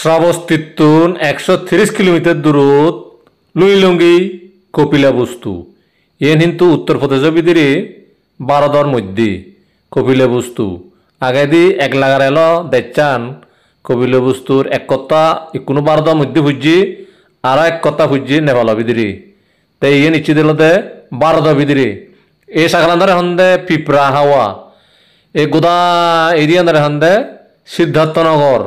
শ্রাবস্তিত্তুন 130 kilometre দূরত লুইলঙ্গি কপিলা বস্তু N কিন্তু উত্তরপ্রদেশের ভিতরে ভারতের মধ্যে কপিলা বস্তু আগে দি এক লাগার এলো দেখছান কপিলা বস্তুর এক কথা কোনো ভারতের মধ্যে বুঝছি আর এক কথা বুঝছি নেপালের ভিতরে তাই ইয়ে নিশ্চিত দিল দে ভারতের ভিতরে এই শাখালান্দার এখন দে পিঁপড়া হাওয়া এই গোদা এরিয়ান্দার এখন দে সিদ্ধার্থনগর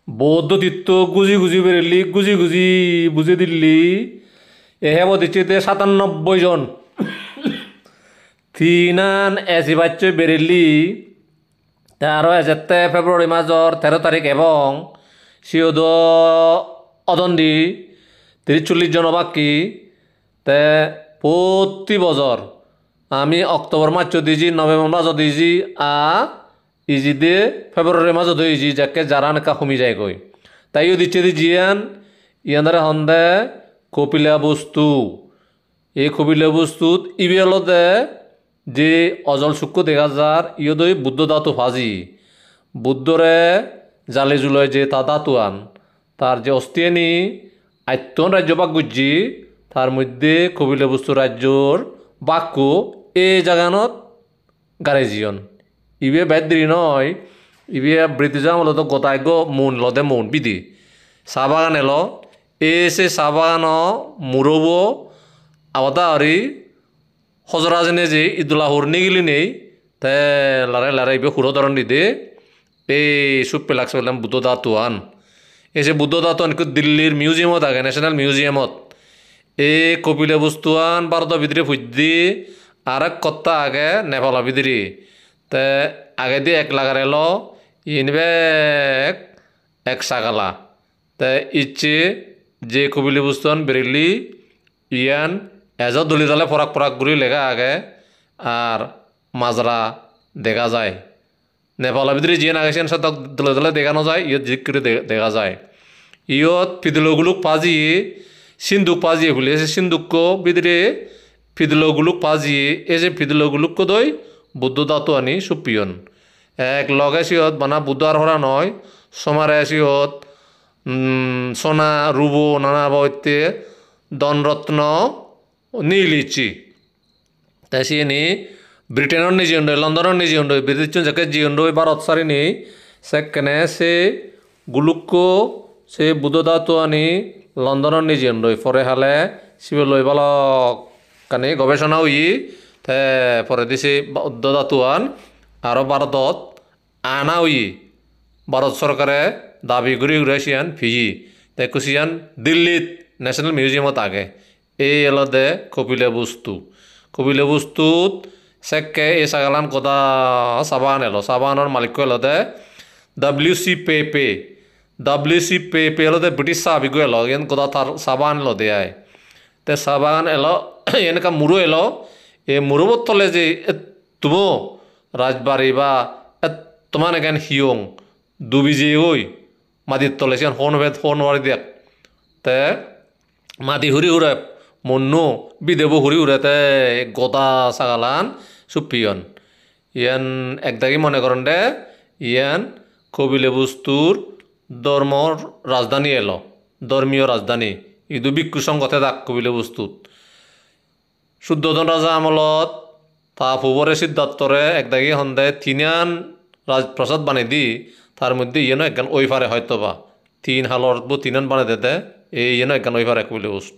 বৌদ্ধ তীর্থ গুজি গুজি বেরেলি গুজি গুজি বুঝে দিল্লি এহে দিচ্ছে 97 জন তিনান এসি বাচ্চা বেরেলি তারও এজেতে ফেব্রুয়ারি মাসর 13 তারিখ এবং সিওদ অদন্দি 30-40 জন বাকি তে প্রতি বছর আমি অক্টোবর মাস দিয়েছি নভেম্বর মাস দিয়েছি ইজি দিয়ে ফেব্রুয়ারি মাসও দিয়েছি যাকে যারা নাকা কমি যায় কই তাইও দিচ্ছে দি জিয়ান ইয়ানদারে হন্দে কপিলা বস্তু এই কপিলা বস্তুত ইবিএলতে যে অজল সূক্ষ্ম দেখা যার ইয়দই বুদ্ধ ধাতু ফাজি বুদ্ধরে জালে জুলয় যে তা ধাতু আন তার যে অস্তিয়ানি আয়তন রাজ্য বাক বুঝছি তার মধ্যে কপিলা বস্তু রাজ্যর বাক্য এই জাগানত গারেজিয়ন ইবে বেদ্রি নয় ইবে ব্রিটিশ আমলত গোটাইগ মন লদে মন বিধি চাহ বাগান এলো এসে চাহ বাগান মুরব আবাদা আরি হজরাজনে যে ইদুল্লাহ হরনি গেলি নেই তে লারাই লারাই ইবে হুড়ো ধরন দিদে এই সুপ পেলাক পেলাম বুদ্ধ ধাতু আন এসে বুদ্ধ ধাতু আন দিল্লির মিউজিয়ামত আগে ন্যাশনাল মিউজিয়ামত এই কপিলা বস্তু আন ভারতের ভিতরে ফুজি আর এক কথা আগে নেপালের ভিতরে তে আগে দিয়ে এক লাগার এলো ইনবে এক সাগালা তে ইচ্ছে যে কপিলা বস্তু আন বেরিলি ইয়ান এজত দলি দলে ফরাক ফরাক ঘুরি লেখা আগে আর মাজরা দেখা যায় নেপালের ভিতরে জিয়ান আগেছেন সে দলে দলে দেখানো যায় ইয়ত জিক করে দেখা যায় ইয়ত ফিদলগুলুক পাজিয়ে সিন্ধুক পাজিয়ে খুলে সিন্ধুক ভিতরে ফিদলগুলুক পাজিয়ে এই যে ফিদলগুলুক দই বুদ্ধ ধাতু আনি সুপিয়ন এক লগে সিহত বানা বুদ্ধ আর হরা নয় সমারে সিহত সোনা রুবো নানা বৈতে দনরত্ন নীলিচি তাই সে নি ব্রিটেনের নিজে উন্ডই লন্ডনের নিজে উন্ডই ব্রিটিশ যাকে জি উন্ডই ভারত সারি নি সেখানে সে গুলুক্য সে বুদ্ধ ধাতু আনি লন্ডনের নিজে উন্ডই পরে হালে সিবে লই ভালো কানে গবেষণা হই তে পরে দিছে বুদ্ধ ধাতু আন আরও ভারতত আনা হই ভারত সরকারে দাবি ঘুরি ঘুরাইছিয়ান ফিজি তাই কুছিয়ান দিল্লিত ন্যাশনাল মিউজিয়ামত আগে এই এলদে কপিলা বস্তুত সেকে এই সাগালান কথা সাবান এলো সাবানোর মালিক এলদে WC পেপে এলদে ব্রিটিশ সাবিগো এলো এন কথা তার সাবান এলো দেয় তে সাবান এলো এনেকা মুরু এলো এই মুরুবত তলে যে তুমো রাজবাড়ি বা তোমার এখান হিয়ং ডুবি যে ওই মাটির তলে সে হন বাড়ি দেখ তে মাটি হুরি হুরে মন্নু বিদেব হুরি হুরেতে গদা সাগালান সুপিয়ন ইয়ান একদাগি মনে করেন দে ইয়ান কপিলা বস্তুর ধর্মর রাজধানী এলো ধর্মীয় রাজধানী ইদু ভিক্ষু সংগতে দাক কপিলা বস্তুত শুদ্ধোধন রাজা আমলত তা ফুবরে সিদ্ধার্থরে একদাগি সন্দেহ তিনান রাজপ্রসাদ বানাই দি তার মধ্যে ইয়েনো একগান ওই পারে হয়তো বা 3 হালর তিনান বানাই দিতে এই ইয়েনো একগান ওই পারে কপিলা বস্তু